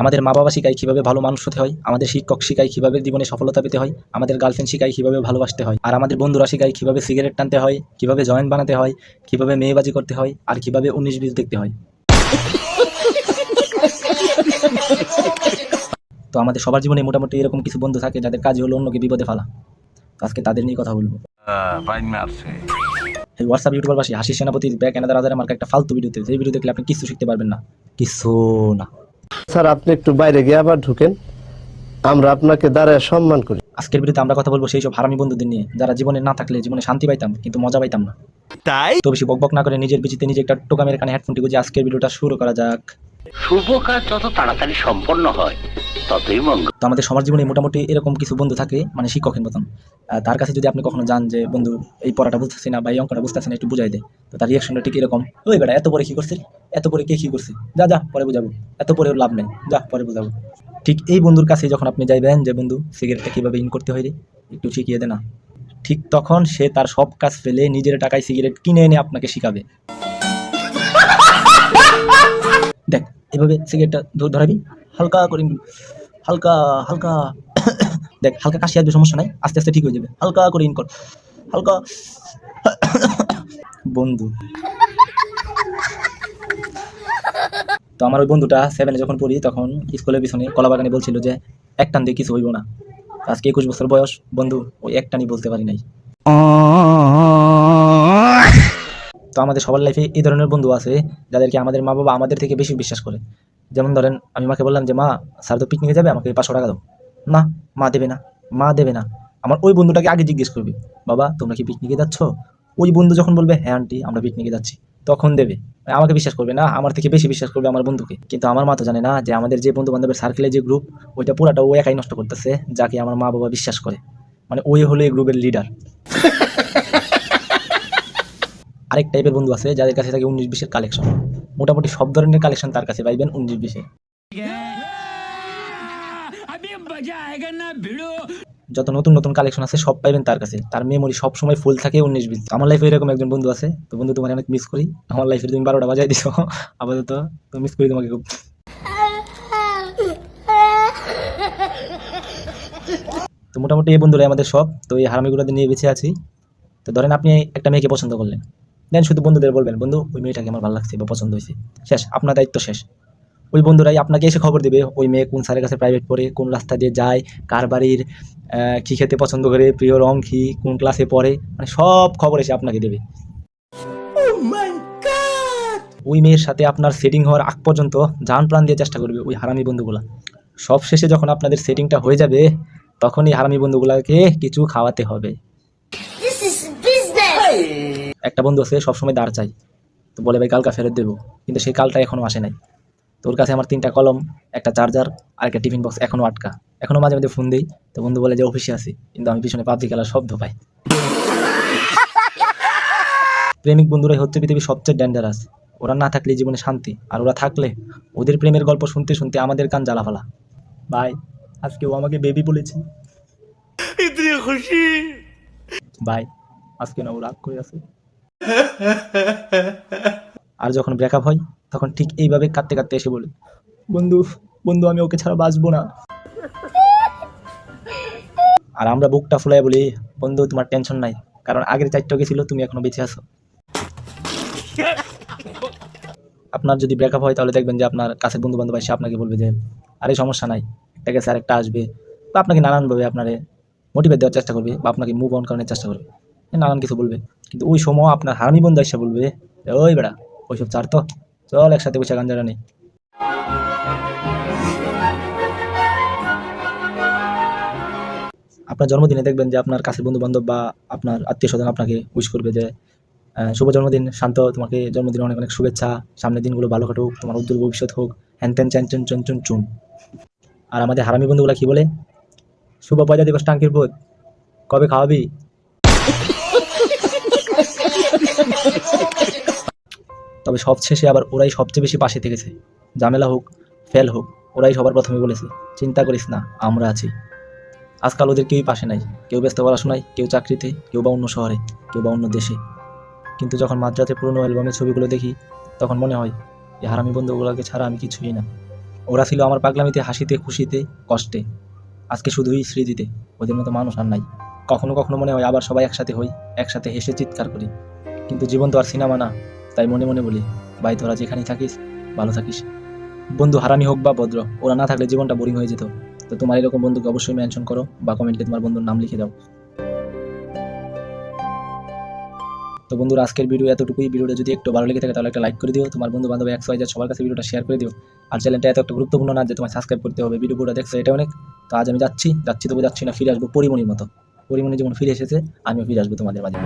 আমাদের মা বাবা শিখায় কীভাবে ভালো মানুষ হতে হয়, আমাদের শিক্ষক শিখায় কীভাবে জীবনে সফলতা পেতে হয়, আমাদের গার্লফ্রেন্ড শিখায় কীভাবে ভালোবাসতে হয়, আর আমাদের বন্ধুরা শিখায় কীভাবে সিগারেট টানতে হয়, কীভাবে জয়েন্ট বানাতে হয়, কীভাবে মেয়েবাজি করতে হয়, আর কীভাবে 19-20 দেখতে হয়। তো আমাদের সবার জীবনে মোটামুটি এরকম কিছু বন্ধু থাকে যাদের কাজ হলো অন্যকে বিপদে ফেলা। তো আজকে তাদের নিয়ে কথা বলবো। এই হোয়াটসঅ্যাপ ইউটিউবার বাসী হাসি সেনাপতির ব্যাক এনাদার আদার আমার একটা ফালতু ভিডিওতে, যে ভিডিও দেখলে আপনি কিছু শিখতে পারবেন না, কিছু না। স্যার আপনি একটু বাইরে গিয়ে আবার ঢুকেন, আমরা আপনাকে দাঁড়ায় সম্মান করি। আজকের ভিডিওতে আমরা কথা বলবো সেই সব হারামি বন্ধুদের নিয়ে যারা জীবনে না থাকলে জীবনে শান্তি পাইতাম কিন্তু মজা পাইতাম না। তাই তো বেশি বকবক না করে নিজের বিচিতে নিজে একটা টোকা মেরে কানে হেডফোনটি গুঁজে আজকের ভিডিওটা শুরু করা যাক। শুভ কাজ যত তাড়াতাড়ি সম্পন্ন হয় ততই মঙ্গল। তো আমাদের সবার জীবনে মোটামুটি এরকম কিছু বন্ধু থাকে, মানে শিক্ষকের মতন। তার কাছে যদি আপনি কখনো যান যে বন্ধু এই পড়াটা বুঝতেছি না বা এই অঙ্কটা বুঝতেছি না, একটু বুঝাই দেয়, তো তার রিয়াকশনটা ঠিক এরকম, ওই বেটা এত পরে কী করছে, এত পরে কে কী করছে, যা যা পরে বুঝাবো, এত পরে ওর লাভ নেই, যা পরে বুঝাবো। ঠিক এই বন্ধুর কাছে যখন আপনি যাইবেন যে বন্ধু সিগারেটটা কীভাবে ইন করতে হয় রে একটু শিখিয়ে দে না, ঠিক তখন সে তার সব কাজ ফেলে নিজের টাকায় সিগারেট কিনে এনে আপনাকে শিখাবে। দেখ এভাবে সিগারেটটা ধরাবি, হালকা করে, হালকা হালকা দেখ, হালকা কাশি আসবে, সমস্যা নাই, আস্তে আস্তে ঠিক হয়ে যাবে, হালকা করে ইন কর, হালকা। বন্ধু তো আমার ওই বন্ধুটা 7-এ যখন পড়ি তখন স্কুলের পিছনে কলাবাগানে বলছিল যে এক টান দিয়ে কিছু হইব না। আজকে 21 বছর বয়স, বন্ধু ওই এক টানই বলতে পারি নাই। তো আমাদের সবার লাইফে এই ধরনের বন্ধু আছে যাদেরকে আমাদের মা বাবা আমাদের থেকে বেশি বিশ্বাস করে। যেমন ধরেন আমি মাকে বললাম যে মা স্যার তো পিকনিকে যাবে, আমাকে 500 টাকা দাও, না মা দেবে না, মা দেবে না। আমার ওই বন্ধুটাকে আগে জিজ্ঞেস করবি, বাবা তোমরা কি পিকনিকে যাচ্ছ? ওই বন্ধু যখন বলবে হ্যাঁ আন্টি আমরা পিকনিকে যাচ্ছি, তখন দেবে। আমাকে বিশ্বাস করবে না, আমার থেকে বেশি বিশ্বাস করবে আমার বন্ধুকে। কিন্তু আমার মা তো জানে না যে আমাদের যে বন্ধু বান্ধবের সার্কেলে যে গ্রুপ, ওইটা পুরাটা ও একাই নষ্ট করতেছে, যাকে আমার মা বাবা বিশ্বাস করে, মানে ওই হলো এই গ্রুপের লিডার। আরেক টাইপের বন্ধু আছে যাদের কাছে থাকে 19-20-এর কালেকশন, মোটামুটি সব ধরনের কালেকশন তার কাছে পাইবেন 19-20-এ। যত নতুন নতুন কালেকশন আছে সব পাইবেন তার কাছে, তার মেমোরি সব সময় ফুল থাকে 19-20। আমার লাইফে এরকম একজন বন্ধু আছে। তো বন্ধু তোমার অনেক মিস করি, আমার লাইফে তুমি 12টা বাজাই দিছো আপাতত, তো মিস করি তোমাকে খুব। তো মোটামুটি এই বন্ধুরাই আমাদের সব। তো এই হারামিগুলোদের নিয়ে বেঁচে আছি। তো ধরেন আপনি একটা মেয়েকে পছন্দ করলেন, দেন শুধু বন্ধুদের বলবেন বন্ধু ওই মেয়েটাকে আমার ভালো লাগছে বা পছন্দ হয়েছে, শেষ, আপনার দায়িত্ব শেষ। ওই বন্ধুরাই আপনাকে এসে খবর দেবে ওই মেয়ে কোন স্যারের কাছে প্রাইভেট পড়ে, কোন রাস্তা দিয়ে যায়, কার বাড়ির, কী খেতে পছন্দ করে, প্রিয় রং কী, কোন ক্লাসে পড়ে, মানে সব খবর এসে আপনাকে দেবে। ওই মেয়ের সাথে আপনার সেটিং হওয়ার আগ পর্যন্ত জান প্রাণ দিয়ে চেষ্টা করবে ওই হারামি বন্ধুগুলা। সব শেষে যখন আপনাদের সেটিংটা হয়ে যাবে তখন এই হারামি বন্ধুগুলাকে কিছু খাওয়াতে হবে। একটা বন্ধু আছে সবসময় দাঁড় চাই, তো বলে ভাই কালকা ফেরত দেবো, কিন্তু সেই কালটা এখনও আসে নাই। তোর কাছে আমার 3টা কলম, একটা চার্জার আর একটা টিফিন বক্স এখনও আটকা। এখনও মাঝে মাঝে ফোন দিই, তো বন্ধু বলে যে অফিসে আছি, কিন্তু আমি পিছনে পাবজি খেলার শব্দ পাই। প্রেমিক বন্ধুরাই হচ্ছে পৃথিবীর সবচেয়ে ডেঞ্জারাস। ওরা না থাকলে জীবনে শান্তি, আর ওরা থাকলে ওদের প্রেমের গল্প শুনতে শুনতে আমাদের কান জ্বালা ফালা। ভাই আজকে ও আমাকে বেবি বলেছে, ভাই আজকে না ও রাগ করে আছে। আর যখন ব্রেকআপ হয় তখন ঠিক এইভাবে কাঁদতে কাঁদতে এসে বলে বন্ধু বন্ধু আমি ওকে ছাড়া বাঁচবো না। আর আমরা বুকটা ফুলাই বলি বন্ধু তোমার টেনশন নাই, কারণ আগের 4টা গেছিল, তুমি এখনো বেঁচে আছো। আপনার যদি ব্রেকআপ হয় তাহলে দেখবেন যে আপনার কাছের বন্ধু বান্ধব এসে আপনাকে বলবে যে আরে সমস্যা নাই, একটা গেছে আরেকটা আসবে, বা আপনাকে নানানভাবে আপনারে মোটিভেট দেওয়ার চেষ্টা করবে বা আপনাকে মুভ অন করানোর চেষ্টা করবে, নানান কিছু বলবে। কিন্তু ওই সময় আপনার হারামি বন্ধু এসে বলবে ওই বেড়া ওইসব ছাড় তো, চল একসাথে বসে গাঞ্জাটা নেই। আপনার জন্মদিনে দেখবেন যে আপনার কাছের বন্ধু বান্ধব বা আপনার আত্মীয় স্বজন আপনাকে উইশ করবে যে শুভ জন্মদিন শান্ত, তোমাকে জন্মদিনে অনেক অনেক শুভেচ্ছা, সামনের দিনগুলো ভালো কাটুক, তোমার উজ্জ্বল ভবিষ্যৎ হোক, হ্যান ত্যান চ্যান চুন চুন চুন চুন। আর আমাদের হারামি বন্ধুগুলা কি বলে, শুভ পয়লা দিবস টাঙ্কির ভূত, কবে খাওয়াবি? তবে সব শেষে আবার ওরাই সবচেয়ে বেশি পাশে থেকেছে, ঝামেলা হোক ফেল হোক ওরাই সবার প্রথমে বলেছে চিন্তা করিস না আমরা আছি। আজকাল ওদের কেউই পাশে নাই, কেউ ব্যস্ত পড়াশোনায়, কেউ চাকরিতে, কেউ বা অন্য শহরে, কেউ বা অন্য দেশে। কিন্তু যখন মাঝরাতে পুরনো অ্যালবামের ছবিগুলো দেখি তখন মনে হয় এই হারামি বন্ধুগুলোকে ছাড়া আমি কিছুই না। ওরা ছিল আমার পাগলামিতে, হাসিতে, খুশিতে, কষ্টে। আজকে শুধুই স্মৃতিতে। ওদের মতো মানুষ আর নাই। কখনো কখনো মনে হয় আবার সবাই একসাথে হই, একসাথে হেসে চিৎকার করি। কিন্তু জীবন তো আর সিনেমা না, তাই মনে মনে বলি, ভাই তোরা যেখানেই থাকিস ভালো থাকিস। বন্ধু হারামি হোক বা ভদ্র, ওরা না থাকলে জীবনটা বোরিং হয়ে যেত। তো তোমার এরকম বন্ধুকে অবশ্যই মেনশন করো বা কমেন্টে তোমার বন্ধুর নাম লিখে দাও। তো বন্ধুরা, আজকের ভিডিও এতটুকুই। ভিডিওটা যদি একটু ভালো লেগে থাকে তাহলে একটা লাইক করে দিও, তোমার বন্ধু বান্ধব XYZ সবার কাছে ভিডিওটা শেয়ার করে দিও। আর চ্যানেলটা এত একটা গুরুত্বপূর্ণ না যে তোমার সাবস্ক্রাইব করতে হবে, ভিডিওটা দেখছো এটা অনেক। তো আজ আমি যাচ্ছি তবে যাচ্ছি না, ফিরে আসবো পরিমণির মতো। পরিমণি যেমন ফিরে এসেছে, আমিও ফিরে আসবো তোমাদের মাঝে।